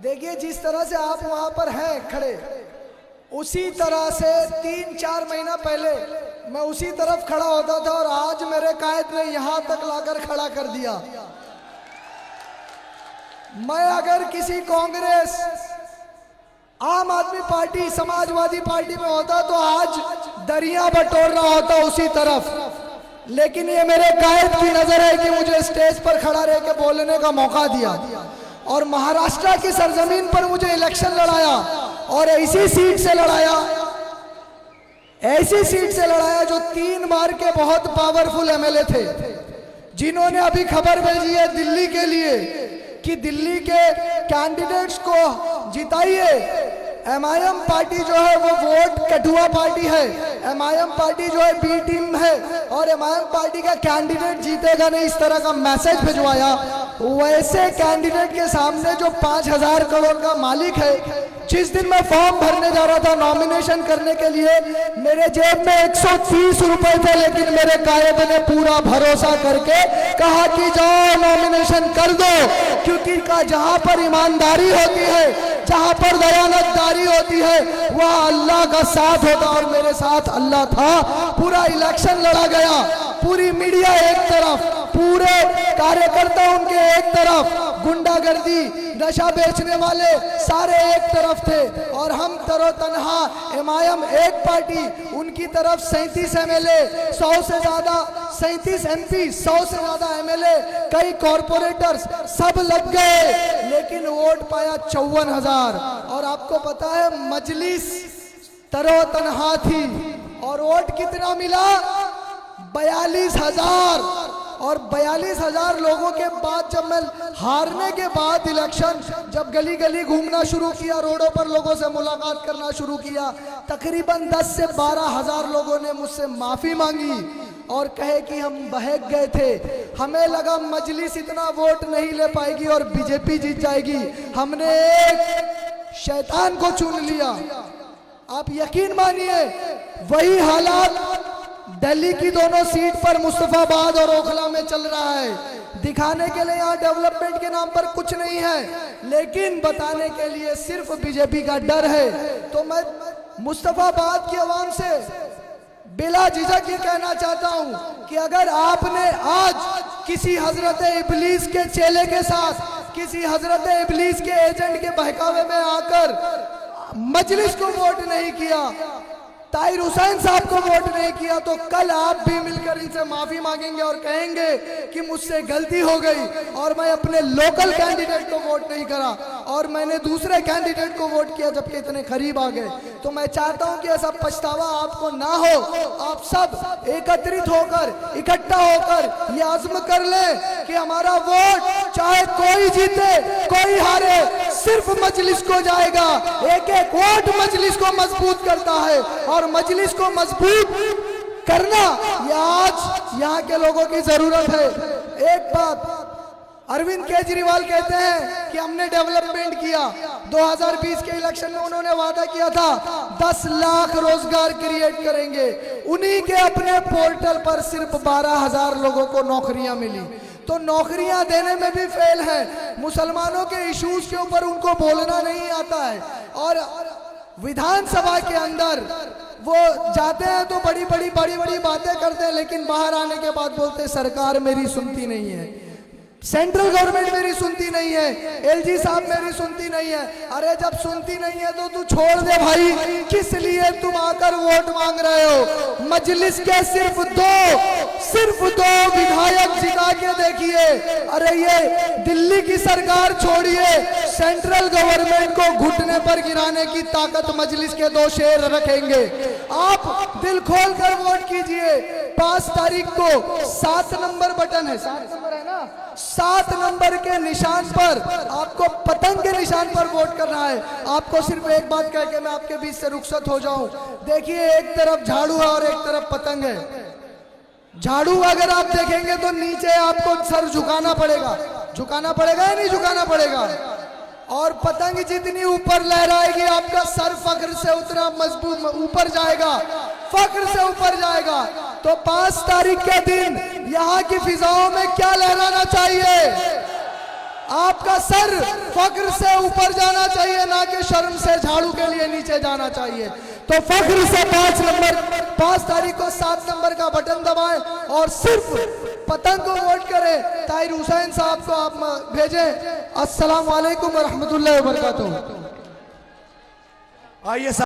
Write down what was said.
देखिए, जिस तरह से आप वहां पर हैं खड़े, उसी तरह से 3-4 महीना पहले मैं उसी तरफ खड़ा होता था और आज मेरे कायद ने यहां तक लाकर खड़ा कर दिया। मैं अगर किसी कांग्रेस, आम आदमी पार्टी, समाजवादी पार्टी में होता तो आज दरिया बटोर रहा होता उसी तरफ। लेकिन ये मेरे कायद की नजर है कि मुझे स्टेज पर खड़ा रह के बोलने का मौका दिया और महाराष्ट्र की सरजमीन पर मुझे इलेक्शन लड़ाया और ऐसी सीट से लड़ाया, ऐसी सीट से लड़ाया जो 3 बार के बहुत पावरफुल एमएलए थे, जिन्होंने अभी खबर भेजी है दिल्ली के लिए कि दिल्ली के कैंडिडेट्स को जिताइए। एमआईएम पार्टी जो है वो वोट कठुआ पार्टी है, एमआईएम पार्टी जो है बी टीम है और एमआईएम पार्टी का कैंडिडेट जीतेगा नहीं, इस तरह का मैसेज भिजवाया। वैसे कैंडिडेट के सामने जो 5,000 करोड़ का मालिक है, जिस दिन मैं फॉर्म भरने जा रहा था नॉमिनेशन करने के लिए, मेरे जेब में 130 रुपए थे, लेकिन मेरे कायद ने पूरा भरोसा करके कहा कि जाओ नॉमिनेशन कर दो, क्योंकि जहां पर ईमानदारी होती है, जहां पर दयानतदारी होती है, वह अल्लाह का साथ होता और मेरे साथ अल्लाह था। पूरा इलेक्शन लड़ा गया, पूरी मीडिया एक तरफ, पूरे कार्यकर्ता उनके एक तरफ, गुंडागर्दी, नशा बेचने वाले सारे एक तरफ थे और हम तरोतन्हा एमआईएम एक पार्टी, उनकी तरफ 37 एमएलए, 100 से ज्यादा, 37 एमपी, 100 से ज्यादा एमएलए, कई कॉर्पोरेटर्स सब लग गए, लेकिन वोट पाया 54,000। और आपको पता है मजलिस तरोतन्हा थी और वोट कितना मिला? 42,000। और 42,000 लोगों के बाद जब मैं हारने के बाद इलेक्शन, जब गली गली घूमना शुरू किया, रोडों पर लोगों से मुलाकात करना शुरू किया, तकरीबन 10 से 12,000 लोगों ने मुझसे माफी मांगी और कहे कि हम बहक गए थे, हमें लगा मजलिस इतना वोट नहीं ले पाएगी और बीजेपी जीत जाएगी, हमने एक शैतान को चुन लिया। आप यकीन मानिए वही हालात दिल्ली की दोनों सीट पर मुस्तफाबाद और ओखला में चल रहा है। दिखाने के लिए यहाँ डेवलपमेंट के नाम पर कुछ नहीं है, लेकिन बताने के लिए सिर्फ बीजेपी का डर है। तो मैं मुस्तफाबाद की आवाम से बिला झिझक ये कहना चाहता हूँ कि अगर आपने आज किसी हजरत इबलीस के चेले के साथ, किसी हजरत इबलीस के एजेंट के बहकावे में आकर मजलिस को वोट नहीं किया, ताहिर हुसैन साहब को वोट नहीं किया, तो कल आप भी मिलकर इनसे माफी मांगेंगे और कहेंगे कि मुझसे गलती हो गई और मैं अपने लोकल कैंडिडेट को वोट नहीं करा और मैंने दूसरे कैंडिडेट को वोट किया जबकि इतने करीब आ गए। तो मैं चाहता हूं कि ऐसा पछतावा आपको ना हो। आप सब एकत्रित होकर, इकट्ठा होकर ये आज़म कर ले कि हमारा वोट चाहे कोई जीते कोई हारे, सिर्फ मजलिस को जाएगा। एक एक वोट मजलिस को मजबूत करता है और मजलिस को मजबूत करना ये आज यहाँ के लोगों की जरूरत है। एक बात, अरविंद केजरीवाल कहते हैं कि हमने डेवलपमेंट किया। 2020 के इलेक्शन में उन्होंने वादा किया था 10 लाख रोजगार क्रिएट करेंगे। उन्हीं के अपने पोर्टल पर सिर्फ 12,000 लोगों को नौकरियां मिली। तो नौकरियां देने में भी फेल है। मुसलमानों के इश्यूज के ऊपर उनको बोलना नहीं आता है और विधानसभा के अंदर वो जाते हैं तो बड़ी बड़ी बातें करते हैं, लेकिन बाहर आने के बाद बोलते हैं सरकार मेरी सुनती नहीं है, सेंट्रल गवर्नमेंट मेरी सुनती नहीं है, एलजी साहब मेरी सुनती नहीं है। अरे जब सुनती नहीं है तो तू छोड़ दे भाई, किस लिए तुम आकर वोट मांग रहे हो? मजलिस के सिर्फ दो विधायक जिता के देखिए। अरे ये दिल्ली की सरकार छोड़िए, सेंट्रल गवर्नमेंट को घुटने पर गिराने की ताकत मजलिस के 2 शेर रखेंगे। आप दिल खोल कर वोट कीजिए। 5 तारीख को 7 नंबर बटन है, 7 नंबर है ना, 7 नंबर के निशान पर आपको पतंग के निशान पर वोट करना है। आपको सिर्फ एक बात कह के मैं आपके बीच से रुखसत हो जाऊं। देखिए, एक तरफ झाड़ू है और एक तरफ पतंग है। झाड़ू अगर आप देखेंगे तो नीचे आपको सर झुकाना पड़ेगा या नहीं झुकाना पड़ेगा? और पतंग जितनी ऊपर लहराएगी आपका सर फख्र से उतना मजबूत ऊपर जाएगा, फख्र से ऊपर जाएगा। तो 5 तारीख के दिन यहाँ की फिजाओं में क्या लहराना चाहिए? आपका सर फख्र से ऊपर जाना चाहिए, ना कि शर्म से झाड़ू के लिए नीचे जाना चाहिए। तो फख्र से 5 तारीख को 7 नंबर का बटन दबाएं और सिर्फ पतंग को वोट करें। ताहिर हुसैन साहब को आप भेजें। अस्सलाम वालेकुम व रहमतुल्लाहि व बरकातुहू। आइए।